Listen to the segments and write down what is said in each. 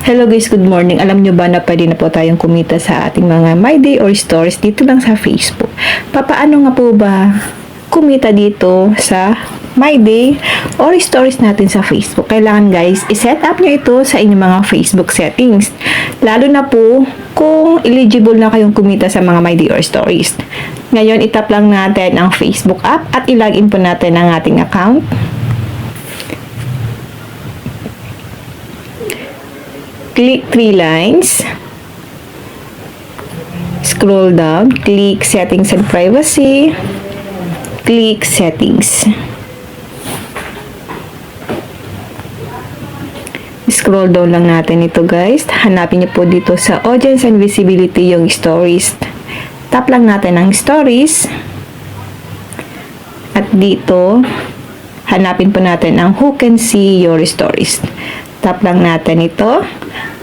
Hello guys, good morning. Alam nyo ba na pwede na po tayong kumita sa ating mga My Day or Stories dito lang sa Facebook? Papaano nga po ba kumita dito sa My Day or Stories natin sa Facebook? Kailangan guys, iset up nyo ito sa inyong mga Facebook settings. Lalo na po kung eligible na kayong kumita sa mga My Day or Stories. Ngayon, itap lang natin ang Facebook app at ilagin po natin ang ating account. Click 3 lines, scroll down, click settings and privacy, click settings. Scroll down lang natin ito guys. Hanapin niyo po dito sa audience and visibility yung stories. Tap lang natin ang stories. At dito, hanapin po natin ang who can see your stories. Tap lang natin ito.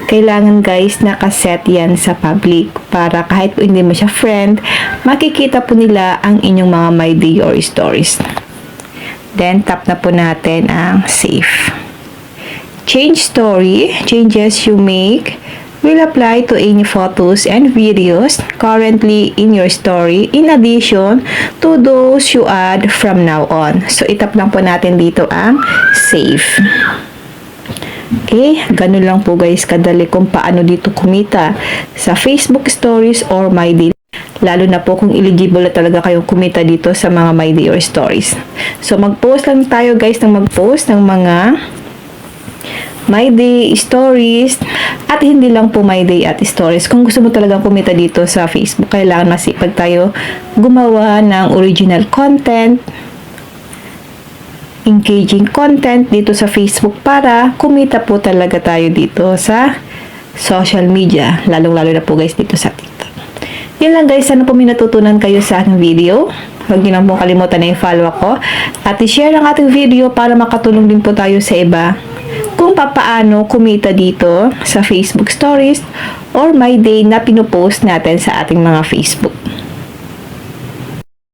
Kailangan guys nakaset yan sa public para kahit po hindi mo siya friend, makikita po nila ang inyong mga My Day or Stories. Then tap na po natin ang save. Change story. Changes you make will apply to any photos and videos currently in your story in addition to those you add from now on. So itap lang po natin dito ang save. Okay, ganun lang po guys kadali kung paano dito kumita sa Facebook Stories or My Day. Lalo na po kung eligible na talaga kayong kumita dito sa mga My Day or Stories. So mag-post lang tayo guys ng mag-post ng mga My Day Stories at hindi lang po My Day at Stories. Kung gusto mo talagang kumita dito sa Facebook, kailangan masipag tayo gumawa ng original content, engaging content dito sa Facebook para kumita po talaga tayo dito sa social media, lalong-lalo na po guys dito sa TikTok. Yun lang guys, sana po may natutunan kayo sa aking video. Huwag niyo lang po kalimutan na i-follow ako at i-share ang ating video para makatulong din po tayo sa iba kung papaano kumita dito sa Facebook Stories or My Day na pinupost natin sa ating mga Facebook.